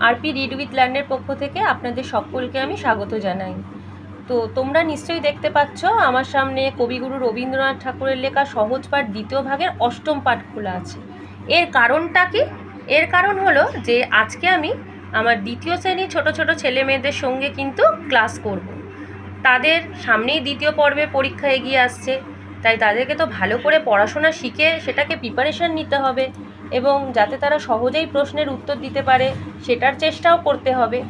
RP read with লার্নের পক্ষ থেকে আপনাদের সকলকে আমি স্বাগত জানাই। তো তোমরা নিশ্চয়ই দেখতে পাচ্ছ আমার সামনে কবিগুরু রবীন্দ্রনাথ ঠাকুরের লেখা সহজ পাঠ দ্বিতীয় ভাগের অষ্টম পাঠ খোলা আছে। এর কারণটা কি? এর কারণ হলো যে আজকে আমি আমার দ্বিতীয় শ্রেণী ছোট ছোট ছেলে মেয়েদের সঙ্গে কিন্তু ক্লাস করব। তাদের সামনেই দ্বিতীয় পর্বে পরীক্ষা এগিয়ে আসছে, তাই তাদেরকে তো ভালো করে পড়াশোনা শিখে সেটাকে প্রিপারেশান নিতে হবে এবং যাতে তারা সহজেই প্রশ্নের উত্তর দিতে পারে সেটার চেষ্টাও করতে হবে।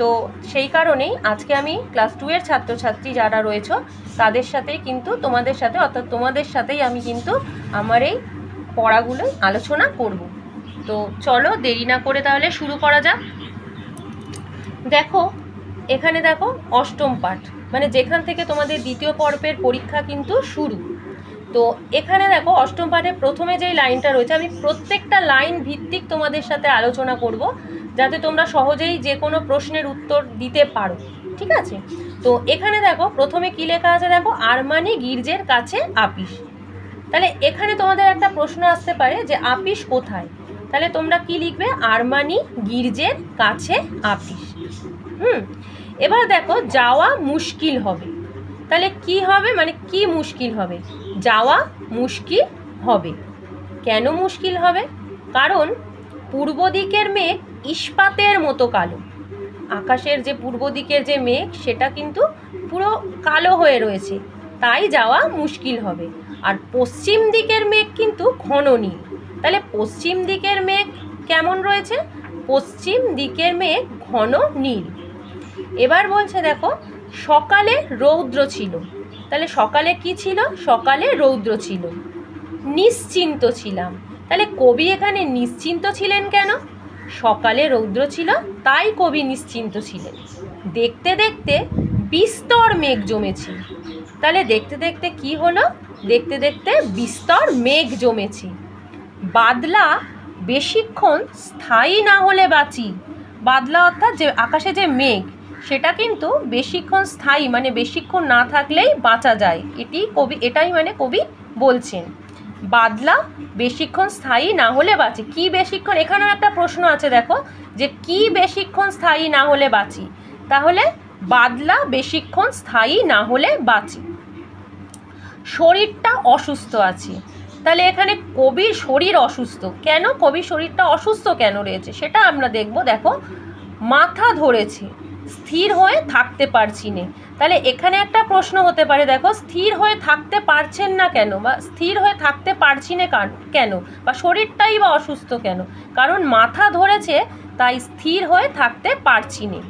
তো সেই কারণেই আজকে আমি ক্লাস 2 এর ছাত্রছাত্রী যারা রয়েছে তাদের সাথেই কিন্তু তোমাদের সাথে অর্থাৎ তোমাদের সাথেই আমি কিন্তু আমার এই পড়াগুলোই আলোচনা করব। তো চলো দেরি না করে তাহলে শুরু করা যাক। দেখো এখানে দেখো অষ্টম পাঠ, মানে যেখান থেকে তোমাদের দ্বিতীয় পর্বের পরীক্ষা কিন্তু শুরু। তো এখানে দেখো অষ্টম পাঠে প্রথমে যেই লাইনটা রয়েছে, আমি প্রত্যেকটা লাইন ভিত্তিক তোমাদের সাথে আলোচনা করব যাতে তোমরা সহজেই যে কোনো প্রশ্নের উত্তর দিতে পারো, ঠিক আছে? তো এখানে দেখো প্রথমে কি লেখা আছে, দেখো আরমানি গির্জের কাছে আপিস। তাহলে এখানে তোমাদের একটা প্রশ্ন আসতে পারে যে আপিস কোথায়, তাহলে তোমরা কি লিখবে? আরমানি গির্জের কাছে আপিস। এবার দেখো যাওয়া মুশকিল হবে, তাহলে কি হবে, মানে কি মুশকিল হবে? যাওয়া মুশকিল হবে। কেন মুশকিল হবে? কারণ পূর্ব দিকের মেঘ ইস্পাতের মতো কালো। আকাশের যে পূর্ব দিকের যে মেঘ সেটা কিন্তু পুরো কালো হয়ে রয়েছে, তাই যাওয়া মুশকিল হবে। আর পশ্চিম দিকের মেঘ কিন্তু ঘন নীল। তাহলে পশ্চিম দিকের মেঘ কেমন রয়েছে? পশ্চিম দিকের মেঘ ঘন নীল। এবার বলছে দেখো সকালে রৌদ্র ছিল, তাহলে সকালে কি ছিল? সকালে রৌদ্র ছিল। নিশ্চিন্ত ছিলাম, তাহলে কবি এখানে নিশ্চিন্ত ছিলেন কেন? সকালে রৌদ্র ছিল তাই কবি নিশ্চিন্ত ছিলেন। দেখতে দেখতে বিস্তর মেঘ জমেছে, তাহলে দেখতে দেখতে কি হলো? দেখতে দেখতে বিস্তর মেঘ জমেছে। বাদলা বেশিক্ষণ স্থায়ী না হলে বাঁচি। বাদলা অর্থাৎ যে আকাশে যে মেঘ সেটা কিন্তু বেশিক্ষণ স্থায়ী, মানে বেশিক্ষণ না থাকলেই বাঁচা যায়, এটাই মানে কবি বলছেন। বাদলা বেশিক্ষণ স্থায়ী না হলে বাঁচি। কি বেশিক্ষণ? এখানেও একটা প্রশ্ন আছে দেখো যে কি বেশিক্ষণ স্থায়ী না হলে বাঁচি, তাহলে বাদলা বেশিক্ষণ স্থায়ী না হলে বাঁচি। শরীরটা অসুস্থ আছে, তাহলে এখানে কবির শরীর অসুস্থ কেন? কবির শরীরটা অসুস্থ কেন রয়েছে সেটা আমরা দেখব। দেখো মাথা ধরেছে, স্থির হয়ে থাকতে পারছি না। তাহলে এখানে একটা প্রশ্ন হতে পারে, দেখো স্থির হয়ে থাকতে পারছেন না কেন, বা স্থির হয়ে থাকতে পারছি না কেন, বা শরীরটাই বা অসুস্থ কেন? কারণ মাথা ধরেছে তাই স্থির হয়ে থাকতে পারছি না।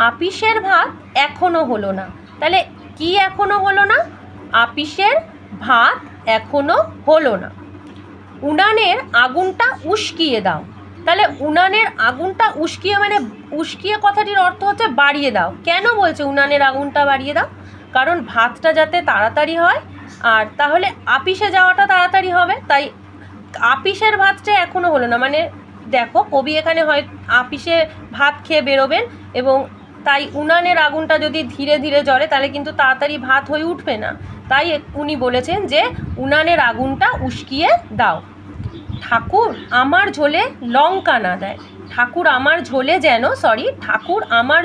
আপিসের ভাত এখনো হলো না, তাহলে কি এখনো হলো না? আপিসের ভাত এখনো হলো না। উনানের আগুনটা উস্কিয়ে দাও, তাহলে উনানের আগুনটা উস্কিয়ে, মানে উস্কিয়ে কথাটির অর্থ হচ্ছে বাড়িয়ে দাও। কেন বলছে উনানের আগুনটা বাড়িয়ে দাও? কারণ ভাতটা যাতে তাড়াতাড়ি হয় আর তাহলে আপিসে যাওয়াটা তাড়াতাড়ি হবে, তাই আপিসের ভাতটা এখনো হলো না। মানে দেখো কবি এখানে হয় আপিসে ভাত খেয়ে বেরোবেন এবং তাই উনানের আগুনটা যদি ধীরে ধীরে জ্বলে তাহলে কিন্তু তাড়াতাড়ি ভাত হয়ে উঠবে না, তাই উনি বলেছেন যে উনানের আগুনটা উস্কিয়ে দাও। ঠাকুর আমার ঝোলে লঙ্কা না দেয়, ঠাকুর আমার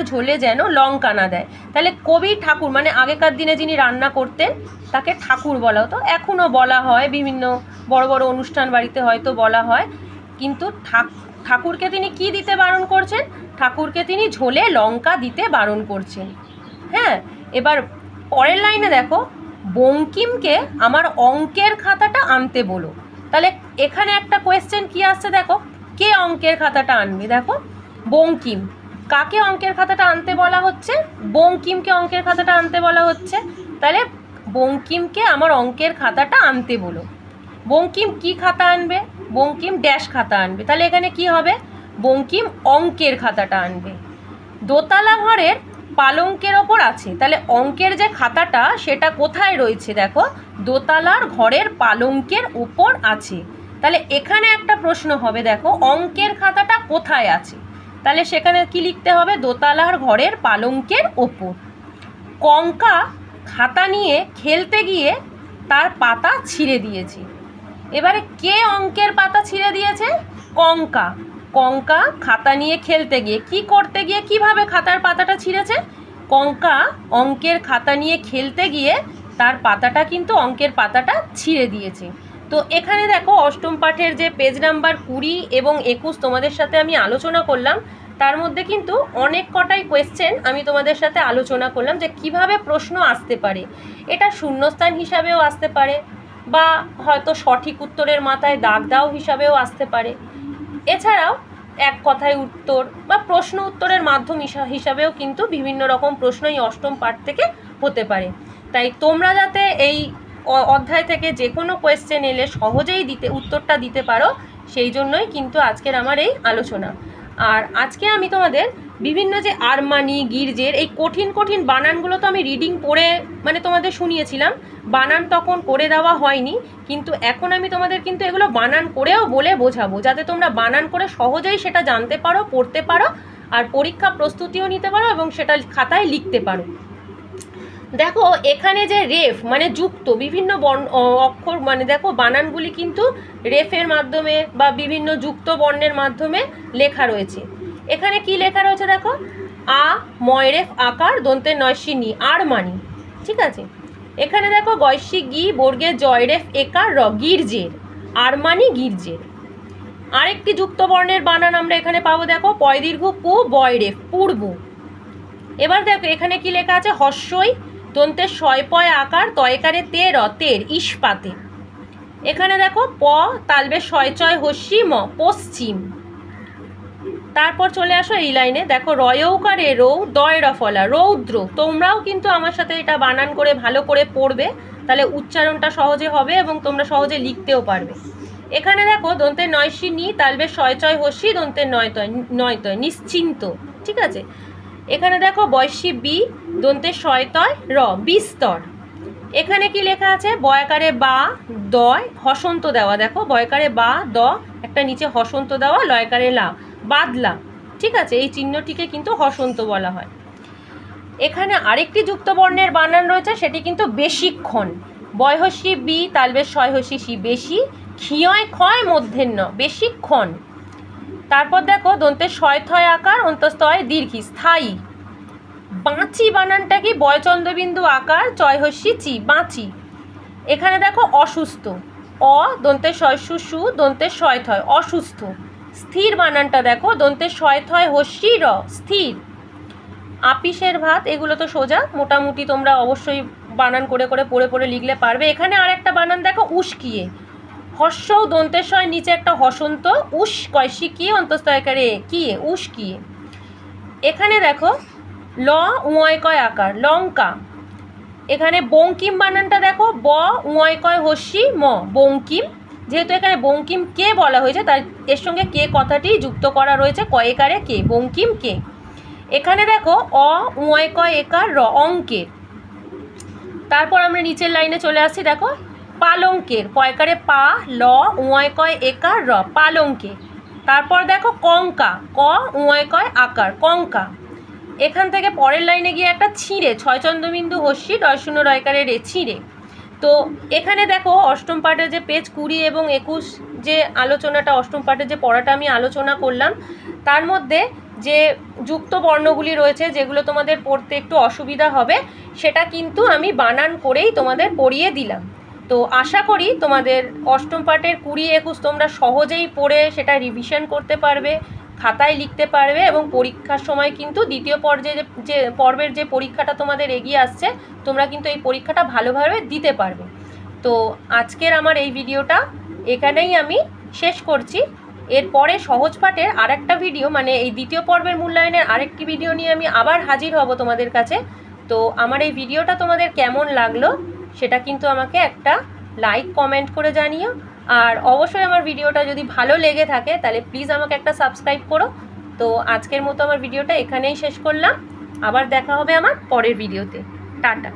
ঝোলে যেন লঙ্কা না দেয়। তাহলে কবি ঠাকুর, মানে আগেকার দিনে যিনি রান্না করতেন তাকে ঠাকুর বলা হতো, এখনও বলা হয়, বিভিন্ন বড় বড় অনুষ্ঠান বাড়িতে হয়তো বলা হয়, কিন্তু ঠাকুরকে তিনি কি দিতে বারণ করছেন? ঠাকুরকে তিনি ঝোলে লঙ্কা দিতে বারণ করছেন। হ্যাঁ, এবার পরের লাইনে দেখো বঙ্কিমকে আমার অঙ্কের খাতাটা আনতে বলো। তাহলে এখানে একটা কোয়েশ্চেন কি আসছে, দেখো কে অঙ্কের খাতাটা আনবে? দেখো বঙ্কিম। কাকে অঙ্কের খাতাটা আনতে বলা হচ্ছে? বঙ্কিমকে অঙ্কের খাতাটা আনতে বলা হচ্ছে। তাহলে বঙ্কিমকে আমার অঙ্কের খাতাটা আনতে বলো। বঙ্কিম কি খাতা আনবে? বঙ্কিম ড্যাশ খাতা আনবে, তাহলে এখানে কি হবে? বঙ্কিম অঙ্কের খাতাটা আনবে। দোতলা ঘরের পালঙ্কের ওপর আছে, তাহলে অঙ্কের যে খাতাটা সেটা কোথায় রয়েছে? দেখো দোতলার ঘরের পালঙ্কের উপর আছে। তাহলে এখানে একটা প্রশ্ন হবে, দেখো অঙ্কের খাতাটা কোথায় আছে, তাহলে সেখানে কি লিখতে হবে? দোতলার ঘরের পালঙ্কের ওপর। কঙ্কা খাতা নিয়ে খেলতে গিয়ে তার পাতা ছিঁড়ে দিয়েছে। এবারে কে অঙ্কের পাতা ছিঁড়ে দিয়েছে? কঙ্কা। কঙ্কা খাতা নিয়ে খেলতে গিয়ে, কি করতে গিয়ে কিভাবে খাতার পাতাটা ছিঁড়েছে? কঙ্কা অঙ্কের খাতা নিয়ে খেলতে গিয়ে তার পাতাটা কিন্তু অঙ্কের পাতাটা ছিঁড়ে দিয়েছে। তো এখানে দেখো অষ্টম পাঠের যে পেজ নাম্বার 20 এবং 21 তোমাদের সাথে আমি আলোচনা করলাম, তার মধ্যে কিন্তু অনেক কটাই কোয়েশ্চেন আমি তোমাদের সাথে আলোচনা করলাম যে কিভাবে প্রশ্ন আসতে পারে। এটা শূন্যস্থান হিসাবেও আসতে পারে, বা হয়তো সঠিক উত্তরের মাথায় দাগ দাও হিসাবেও আসতে পারে। এছাড়াও এক কথায় উত্তর বা প্রশ্ন উত্তরের মাধ্যম হিসাবেও কিন্তু বিভিন্ন রকম প্রশ্ন এই অষ্টম পাঠ থেকে হতে পারে। তাই তোমরা যাতে এই অধ্যায় থেকে যে কোনো কোয়েশ্চেন এলে সহজেই উত্তরটা দিতে পারো, সেই জন্যই কিন্তু আজকের আমার এই আলোচনা। আর আজকে আমি তোমাদের বিভিন্ন যে আরমানি, গির্জের এই কঠিন কঠিন বানানগুলো তো আমি রিডিং পড়ে মানে তোমাদের শুনিয়েছিলাম, বানান তখন করে দেওয়া হয়নি, কিন্তু এখন আমি তোমাদের কিন্তু এগুলো বানান করেও বলে বোঝাবো, যাতে তোমরা বানান করে সহজেই সেটা জানতে পারো, পড়তে পারো, আর পরীক্ষা প্রস্তুতিও নিতে পারো এবং সেটা খাতায় লিখতে পারো। দেখো এখানে যে রেফ মানে যুক্ত বিভিন্ন অক্ষর মানে দেখো বানানগুলি কিন্তু রেফের মাধ্যমে বা বিভিন্ন যুক্ত বর্ণের মাধ্যমে লেখা রয়েছে। এখানে কি লেখা রয়েছে দেখো, আ ময়রেফ আকার দন্তের নয়সী নি, আরমানি, ঠিক আছে। এখানে দেখো গয়সী গি বর্গে জয়রেফ একার র, গির্জের, আরমানি গির্জের। আরেকটি যুক্ত বর্ণের বানান আমরা এখানে পাবো, দেখো পয় দীর্ঘ পু বয়রেফ, পূর্ব। এবার দেখো এখানে কি লেখা আছে, হস্যই দন্তের শয় পয় আকার তয়কারে তে র, তের, ইস্পাতে। এখানে দেখো প তালবে শয় চয় হস্যি ম, পশ্চিম। তারপর চলে আসো এই লাইনে, দেখো রয়ৌকারে রৌ দয় রফলা, রৌদ্র। তোমরাও কিন্তু আমার সাথে এটা বানান করে ভালো করে পড়বে, তাহলে উচ্চারণটা সহজে হবে এবং তোমরা সহজে লিখতেও পারবে। এখানে দেখো দন্তের নয়সী নি তালবে শয় চয় হস্যি দন্তের নয়তয়, নিশ্চিন্ত, ঠিক আছে। এখানে দেখো বয়সী বি দন্তের শয়তয় র, বিস্তর। এখানে কি লেখা আছে, বয়াকারে বা দয় হসন্ত দেওয়া, দেখো বয়কারে বা দ একটা নিচে হসন্ত দেওয়া, লয়কারে লা, বাদলা, ঠিক আছে। এই চিহ্নটিকে কিন্তু হসন্ত বলা হয়। এখানে আরেকটি যুক্ত বর্ণের বানান রয়েছে, সেটি কিন্তু বেশিক্ষণ, বয়হস্যি বি তালবে শয় হস্যি সি, বেশি, ক্ষিয়য় ক্ষয় মধ্যেন্য, বেশিক্ষণ। তারপর দেখো দন্তের শয়থয় আকার অন্তস্তয় দীর্ঘি, স্থায়ী। বাঁচি বানানটা কি, বয়চন্দ্রবিন্দু আকার চয়হস্যি চি, বাঁচি। এখানে দেখো অসুস্থ, অ দন্তের শয়সু সু দন্তের শয়থয়, অসুস্থ। স্থির বানানটা দেখো দন্তের শয়থয় হস্যি র, স্থির। আপিসের ভাত, এগুলো তো সোজা, মোটামুটি তোমরা অবশ্যই বানান করে করে পড়ে পড়ে লিখলে পারবে। এখানে আর একটা বানান দেখো উস্কিয়ে, হস্যৌ দন্তের শয় নিচে একটা হসন্ত, উস কয়সি কি অন্তস্তয়কারে কিয়ে, উস্কিয়ে। এখানে দেখো ল উঁয় কয় আকার, লঙ্কা। এখানে বঙ্কিম বানানটা দেখো ব উঁয় কয় হস্যি ম, বঙ্কিম। যেহেতু এখানে বঙ্কিম কে বলা হয়েছে, তাই এর সঙ্গে কে কথাটি যুক্ত করা রয়েছে, কয়েকারে কে, বঙ্কিম কে। এখানে দেখো অ উঁয় কয় একার র, অঙ্কের। তারপর আমরা নিচের লাইনে চলে আসছি, দেখো পালঙ্কের, পয়কারে পা ল উঁয় কয় একার র, পালঙ্কে। তারপর দেখো কঙ্কা, ক উঁয় কয় আকার, কঙ্কা। এখান থেকে পরের লাইনে গিয়ে একটা ছিঁড়ে, ছয় চন্দ্রবিন্দু হস্যি ডয় শূন্য রয়কারে রে, ছিঁড়ে। তো এখানে দেখো অষ্টম পাঠের যে পেজ 20 এবং 21 যে আলোচনাটা, অষ্টম পাঠের যে পড়াটা আমি আলোচনা করলাম, তার মধ্যে যে যুক্ত বর্ণগুলি রয়েছে যেগুলো তোমাদের পড়তে একটু অসুবিধা হবে, সেটা কিন্তু আমি বানান করেই তোমাদের পড়িয়ে দিলাম। তো আশা করি তোমাদের অষ্টম পাঠের 20-21 তোমরা সহজেই পড়ে সেটা রিভিশন করতে পারবে, খাতায় লিখতে পারবে, এবং পরীক্ষার সময় কিন্তু দ্বিতীয় পর্বের যে পরীক্ষাটা তোমাদের এগিয়ে আসছে, তোমরা কিন্তু এই পরীক্ষাটা ভালোভাবে দিতে পারবে। তো আজকের আমার এই ভিডিওটা এখানেই আমি শেষ করছি। এরপরে সহজ পাঠের আরেকটা ভিডিও, মানে এই দ্বিতীয় পর্বের মূল্যায়নের আরেকটি ভিডিও নিয়ে আমি আবার হাজির হব তোমাদের কাছে। তো আমার এই ভিডিওটা তোমাদের কেমন লাগলো সেটা কিন্তু আমাকে একটা লাইক কমেন্ট করে জানিও। আর অবশ্যই আমার ভিডিওটা যদি ভালো লেগে থাকে তাহলে প্লিজ আমাকে একটা সাবস্ক্রাইব করো। তো আজকের মতো আমার ভিডিওটা এখানেই শেষ করলাম, আবার দেখা হবে আমার পরের ভিডিওতে। টাটা।